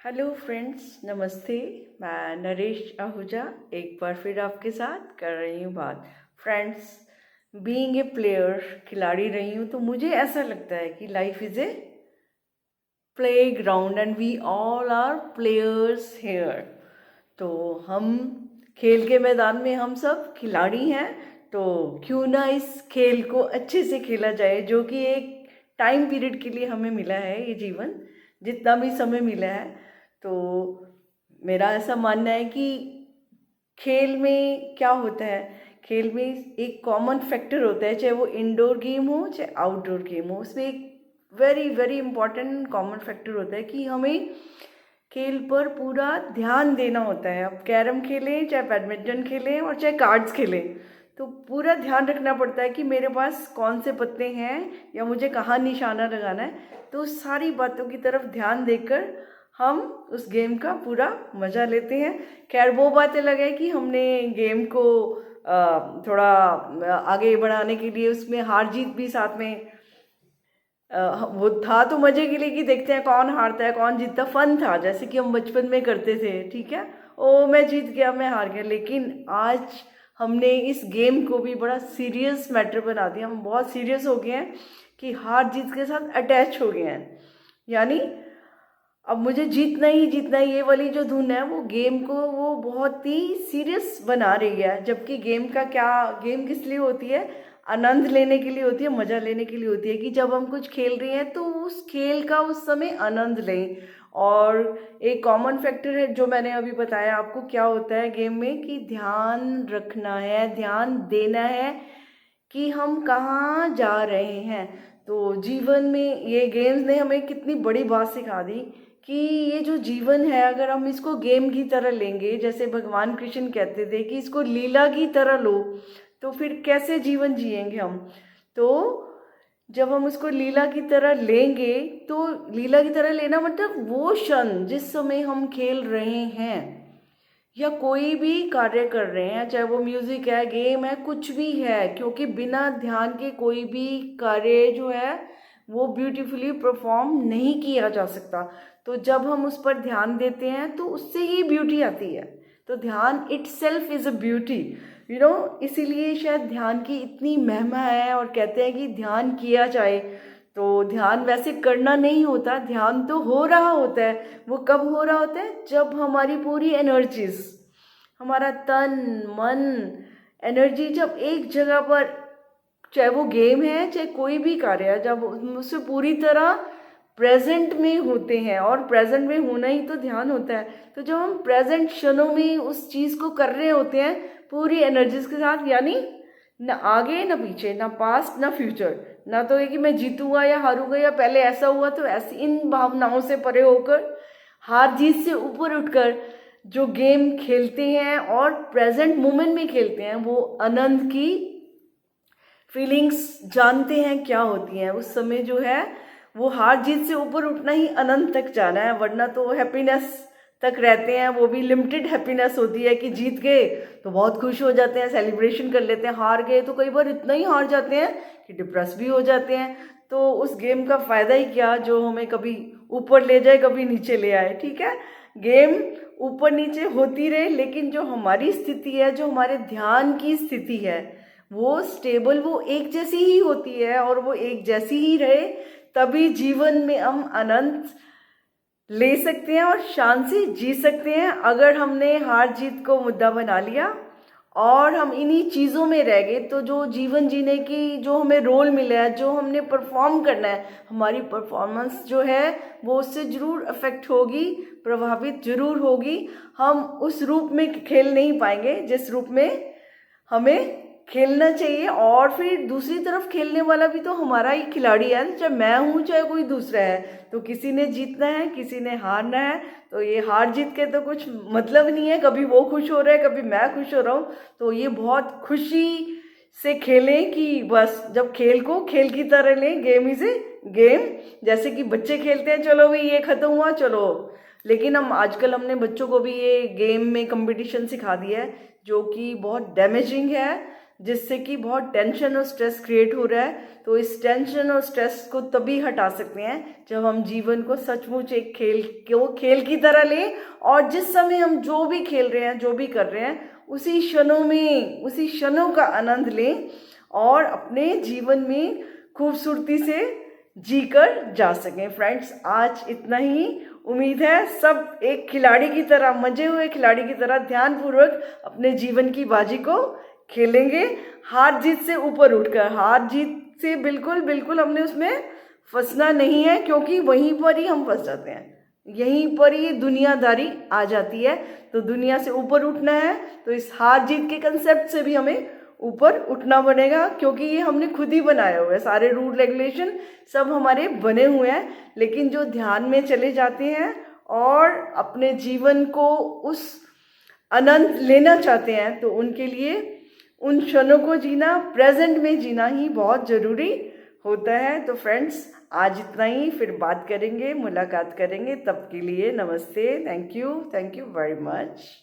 Hello friends, नमस्ते। मैं नरेश आहूजा एक बार फिर आपके साथ कर रही हूँ बात। फ्रेंड्स, बीइंग ए प्लेयर, खिलाड़ी रही हूँ, तो मुझे ऐसा लगता है कि लाइफ इज़ ए प्ले ग्राउंड and we all are players here. तो हम खेल के मैदान में हम सब खिलाड़ी हैं। तो क्यों ना इस खेल को अच्छे से खेला जाए, जो कि एक टाइम पीरियड के लिए हमें मिला है, ये जीवन जितना भी समय मिला है। तो मेरा ऐसा मानना है कि खेल में क्या होता है, खेल में एक कॉमन फैक्टर होता है, चाहे वो इंडोर गेम हो चाहे आउटडोर गेम हो, उसमें एक very very important common factor होता है कि हमें खेल पर पूरा ध्यान देना होता है। अब कैरम खेलें, चाहे बैडमिंटन खेलें और चाहे कार्ड्स खेलें, तो पूरा ध्यान रखना पड़ता है कि मेरे पास कौन से पत्ते हैं या मुझे कहाँ निशाना लगाना है। तो उस सारी बातों की तरफ ध्यान देकर हम उस गेम का पूरा मज़ा लेते हैं। खैर, वो बात अलग है कि हमने गेम को थोड़ा आगे बढ़ाने के लिए उसमें हार जीत भी साथ में वो था, तो मजे के लिए कि देखते हैं कौन हारता है कौन जीतता। फन था, जैसे कि हम बचपन में करते थे। ठीक है, ओ मैं जीत गया मैं हार गया। लेकिन आज हमने इस गेम को भी बड़ा सीरियस मैटर बना दिया। हम बहुत सीरियस हो गए हैं कि हार जीत के साथ अटैच हो गए हैं। यानी अब मुझे जीतना ही जीतना है, ये वाली जो धुन है वो गेम को वो बहुत ही सीरियस बना रही है। जबकि गेम का क्या, गेम किस लिए होती है? आनंद लेने के लिए होती है, मज़ा लेने के लिए होती है। कि जब हम कुछ खेल रहे हैं तो उस खेल का उस समय आनंद लें। और एक कॉमन फैक्टर है जो मैंने अभी बताया आपको, क्या होता है गेम में कि ध्यान रखना है, ध्यान देना है कि हम कहाँ जा रहे हैं। तो जीवन में ये गेम्स ने हमें कितनी बड़ी बात सिखा दी कि ये जो जीवन है, अगर हम इसको गेम की तरह लेंगे, जैसे भगवान कृष्ण कहते थे कि इसको लीला की तरह लो, तो फिर कैसे जीवन जिएंगे हम। तो जब हम उसको लीला की तरह लेंगे, तो लीला की तरह लेना मतलब वो क्षण जिस समय हम खेल रहे हैं या कोई भी कार्य कर रहे हैं, चाहे वो म्यूजिक है, गेम है, कुछ भी है, क्योंकि बिना ध्यान के कोई भी कार्य जो है वो ब्यूटीफुली परफॉर्म नहीं किया जा सकता। तो जब हम उस पर ध्यान देते हैं तो उससे ही ब्यूटी आती है। तो ध्यान it self is a beauty, इसीलिए शायद ध्यान की इतनी महिमा है। और कहते हैं कि ध्यान किया जाए, तो ध्यान वैसे करना नहीं होता, ध्यान तो हो रहा होता है। वो कब हो रहा होता है? जब हमारी पूरी एनर्जीज, हमारा तन मन एनर्जी जब एक जगह पर, चाहे वो गेम है चाहे कोई भी कार्य है, जब उससे पूरी तरह प्रेजेंट में होते हैं, और प्रेजेंट में होना ही तो ध्यान होता है। तो जब हम प्रेजेंट क्षणों में उस चीज़ को कर रहे होते हैं पूरी एनर्जीज के साथ, यानी न आगे न पीछे, ना पास्ट ना फ्यूचर, ना तो ये कि मैं जीतूंगा या हारूंगा या पहले ऐसा हुआ तो ऐसी, इन भावनाओं से परे होकर, हार जीत से ऊपर उठकर जो गेम खेलते हैं और प्रेजेंट मोमेंट में खेलते हैं, वो आनंद की फीलिंग्स जानते हैं क्या होती हैं। उस समय जो है वो हार जीत से ऊपर उठना ही अनंत तक जाना है, वरना तो हैप्पीनेस तक रहते हैं। वो भी लिमिटेड हैप्पीनेस होती है कि जीत गए तो बहुत खुश हो जाते हैं, सेलिब्रेशन कर लेते हैं, हार गए तो कई बार इतना ही हार जाते हैं कि डिप्रेस भी हो जाते हैं। तो उस गेम का फ़ायदा ही क्या जो हमें कभी ऊपर ले जाए कभी नीचे ले आए। ठीक है, गेम ऊपर नीचे होती रहे, लेकिन जो हमारी स्थिति है, जो हमारे ध्यान की स्थिति है, वो स्टेबल, वो एक जैसी ही होती है। और वो एक जैसी ही रहे, तभी जीवन में हम आनंद ले सकते हैं और शान से जी सकते हैं। अगर हमने हार जीत को मुद्दा बना लिया और हम इन्हीं चीज़ों में रह गए, तो जो जीवन जीने की जो हमें रोल मिला है, जो हमने परफॉर्म करना है, हमारी परफॉर्मेंस जो है वो उससे ज़रूर अफेक्ट होगी, प्रभावित जरूर होगी। हम उस रूप में खेल नहीं पाएंगे जिस रूप में हमें खेलना चाहिए। और फिर दूसरी तरफ खेलने वाला भी तो हमारा ही खिलाड़ी है, चाहे मैं हूँ चाहे कोई दूसरा है। तो किसी ने जीतना है, किसी ने हारना है। तो ये हार जीत के तो कुछ मतलब नहीं है, कभी वो खुश हो रहा है कभी मैं खुश हो रहा हूँ। तो ये बहुत खुशी से खेलें कि बस जब खेल को खेल की तरह लें, गेम इज ए गेम। जैसे कि बच्चे खेलते हैं, चलो भाई ये खत्म हुआ चलो। लेकिन हम आजकल हमने बच्चों को भी ये गेम में कंपटीशन सिखा दिया है, जो कि बहुत डैमेजिंग है। जिससे कि बहुत टेंशन और स्ट्रेस क्रिएट हो रहा है। तो इस टेंशन और स्ट्रेस को तभी हटा सकते हैं जब हम जीवन को सचमुच एक खेल की तरह लें, और जिस समय हम जो भी खेल रहे हैं, जो भी कर रहे हैं, उसी क्षणों का आनंद लें और अपने जीवन में खूबसूरती से जीकर जा सकें। फ्रेंड्स, आज इतना ही। उम्मीद है सब एक खिलाड़ी की तरह, मजे हुए खिलाड़ी की तरह ध्यानपूर्वक अपने जीवन की बाजी को खेलेंगे, हार जीत से ऊपर उठकर। हार जीत से बिल्कुल हमने उसमें फंसना नहीं है, क्योंकि वहीं पर ही हम फंस जाते हैं, यहीं पर ही दुनियादारी आ जाती है। तो दुनिया से ऊपर उठना है तो इस हार जीत के कंसेप्ट से भी हमें ऊपर उठना पड़ेगा, क्योंकि ये हमने खुद ही बनाया हुआ है। सारे रूल रेगुलेशन सब हमारे बने हुए हैं, लेकिन जो ध्यान में चले जाते हैं और अपने जीवन को उस आनंद लेना चाहते हैं, तो उनके लिए उन क्षणों को जीना, प्रेजेंट में जीना ही बहुत ज़रूरी होता है। तो फ्रेंड्स, आज इतना ही, फिर बात करेंगे, मुलाकात करेंगे। तब के लिए नमस्ते, थैंक यू वेरी मच।